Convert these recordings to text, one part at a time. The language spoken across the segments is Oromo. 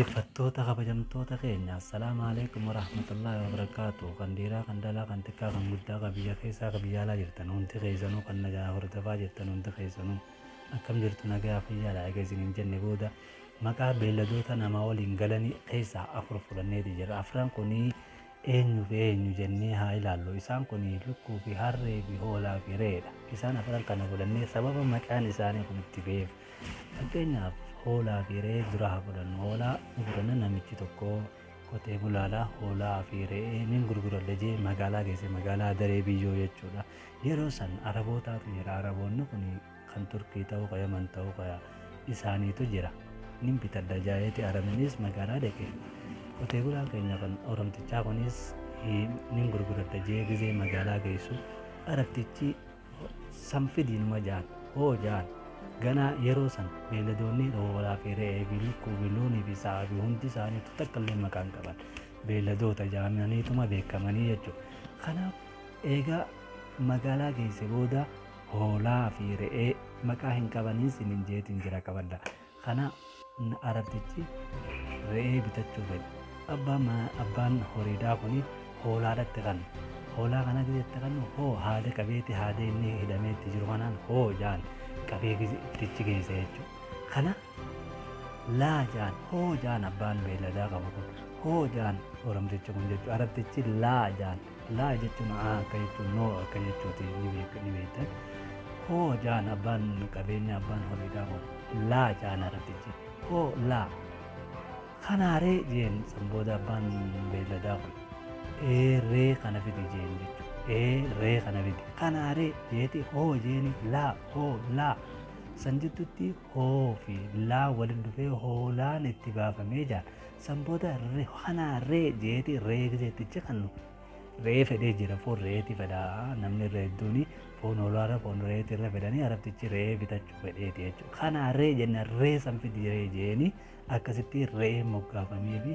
Dhaggeeffattoota kabajamtoota keenya assalaamu alaikum warahmatullaahi wabarakaatu. Kan dhiiraa kan dhalaa kan xiqqaa kan guddaa kan biyya keessaa kan biyya alaa jirtan hundi keessanuu kan nagaa hordofaa jirtan hundi keessanuu akkam jirtu nagaa fayyaadha. Egaa isin hin jenne booda maqaa beelladoota namaa waliin galanii keessaa afur fudhanneeti jira. Afran kunii eenyu fi eenyu jennee haa ilaallu. Isaan kunii lukkuu fi harree fi hoolaa fi re'eedha. Isaan afran kana fudhannee sababa maqaan isaanii kun itti beef. Fakkeenyaaf hoolaa fi re'ee dura haa fudhannu. Hoolaa fudhanna namichi tokko qotee bulaadha. Hoolaa fi re'ee nin gurguradha jee magaalaa geesse magaalaa daree biyyoo jechuudha. Yeroo san arabootaatu jira. Araboonni kun kan Turkii ta'uu kan Yaman ta'uu kan isaaniitu jira. Nin bitadha jaayeeti arabinis magaalaa dhaqe. Qotee bulaan keenya kan oromtichaa kunis nin gurguradha jee gizee magaalaa geessu arabtichi sanfidiinuma jaan hoo jaan ganaa yeroo san beelladoonni hoolaa fi re'ee fi lukkuu fi loonii fi sa'aa fi hundi isaaniitu takkallee maqaan qaban beelladoota jaamaniituma beekamanii jechuudha. Kanaaf eegaa magaalaa geesse booda hoolaa fi re'ee maqaa hin qabanii sinin jeetiin jira qabadha. Kana arabtichi re'ee bitachuu fedhe. Abbaan horiidhaa kuni hoolaadhatti kan hoolaa kana gizeetti kan hoo haada qabeeti haada inni hidhameetti jiru kanaan hoo jaan qabee gizeettichi geesse jechuudha. Kana laa jaan hoo jaan abbaan beelladaa qabu kun hoo jaan oromtichi kun jechuudha. Arabtichi laa jaan laa jechuun akka jechuun noo akka jechuuti ni beektan. Hoo jaan abbaan qabeenya abbaan horiidhaa kun laa jaan arabtichi hoo laa kanaaree jeen sanbooda abbaan beelladaa kun ree kana fidi jeen jechuudha. Ree kana fidi kanaaree jeeti hoo jeeni laa hoo laa san jettutti hoo fi laa waliin dhufee hoolaan itti baafamee jira. Sanbooda kanaaree jeeti ree gizeettichi kan ree fedhee jira. Foon reetii fedhaa namni irra hedduuni foon hoolaarra foon reetii irra fedhanii arabtichi ree bitachuu fedheeti jechuudha. Kanaaree jenna ree san fidi ree jeeni akkasitti re'ee moggaafamee fi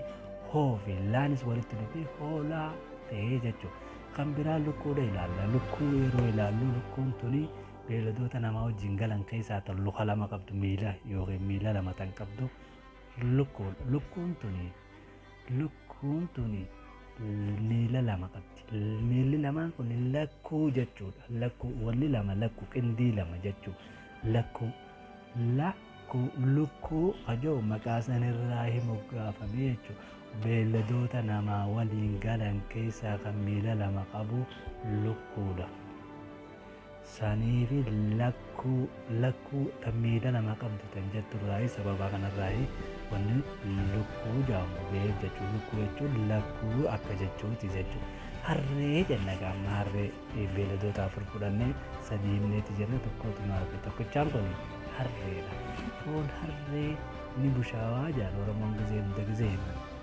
hoo fi laanis walitti dhufee hoolaa ta'ee jechuudha. Kan biraa lukkuudha ilaalla. Lukkuu yeroo ilaallu lukkuun tuni beelladoota namaa wajjin galan keessaa tan luka lama qabdu miila yookiin miila lama tan qabdu lukkuudha. Lukkuun tuni miila lama qabdi. Miilli lamaan kun lakkuu jechuudha. Lakkuu wanni lama lakkuu qindii lama jechuudha. Lukkuu ajoo maqaa sanirraa moggaafamee jechuudha. Beelladoota namaa waliin galan keessaa kan miila lama qabu lukkuudha. Sanii fi lakkuu kan miila lama qabdu tan jetturraa sababa kanarraa wanni lukkuu jaamu beef jechuudha. Lukkuu jechuun lakkuu akka jechuuti jechuudha. Harree jenna gaamma harree beelladoota afur fudhannee sadii himneeti jirre tokkotu maafi tokkichaan kun harreedha. Foon harree ni bushaawaa jaan Oromoon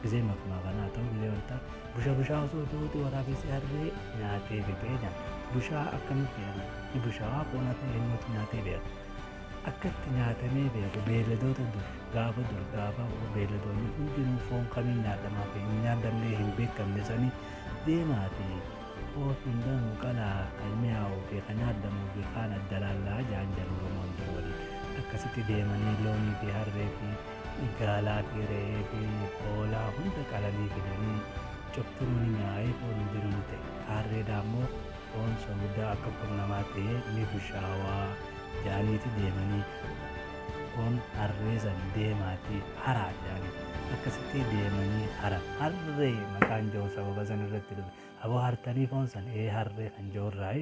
gizee makmaa kanaa ta'u gizee wanta bushaa osoo ta'uuti waraabessi harree nyaatee fixee jaan bushaa akkamitti jedhama ni bushaawaa foon harree eenyuutu nyaatee beeku akkatti nyaatamee beeku beelladoota gaafa beelladoonni hundinuu foon kamiin nyaatamaa fi hin nyaadamnee hin beekamne sanii deemaati foon hundanuu qalaa kan mi'aawuu fi kan nyaadamuu fi kaan addalaallaa jaan jedhu Oromoon waliin akkasitti deemanii loonii fi harree fi gaalaa fi re'ee fi hoolaa hunda qalanii fidanii cuftuun ni nyaa'ee foon hundinuu ta'e. Harreedhaa immoo foon soogiddaa akka foon namaa ta'ee ni bushaawaa jaaniiti deemanii foon harree san deemaati haraa jaanii akkasitti deemanii harree maqaan jiru sababa san irratti dhufe. Aboo hartanii foon san harree kan jirurraa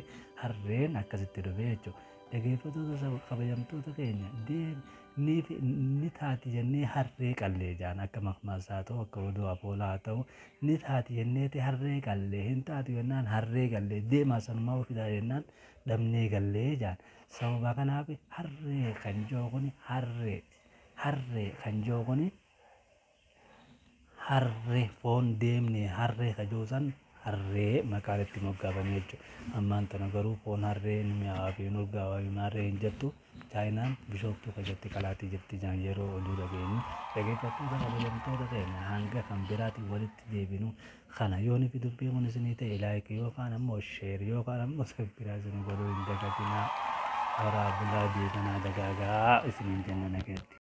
harreen akkasitti dhufe jechuudha. Dhaggeeffattoota kabajamtoota keenya ni taati jennee harree qallee jaan akka makmaasaa ta'u akka oduu apoolaa ta'u ni taati jenneeti harree qallee hin taatu jennaan harree qallee deemaa sanumaa ofiidhaa jennaan dhabnee gallee jaan sababa kanaaf harree kan jiru kun harree kan jiru kun harree foon deemnee harree kajuusan harree maqaan itti moggaafamee jechuudha. Ammaan tana garuu foon harree ni mi'aawaa fi urgaawaa fi harree hin jettu chaayinaan bishooftuu keessatti qalaatii jetti jaan yeroo oduu dhageenyu. Dhaggeeffattoota kabajamtoota keenya hanga kan biraatiin walitti deebinu kana yoo ni fi dubbii kun isinii ta'e laayik yookaan ammoo sheer yookaan ammoo sabbiraa isin godhuu hin dagatinaa. Waraabulaa deebanaa dagaagaa isiniin jenna nageetti.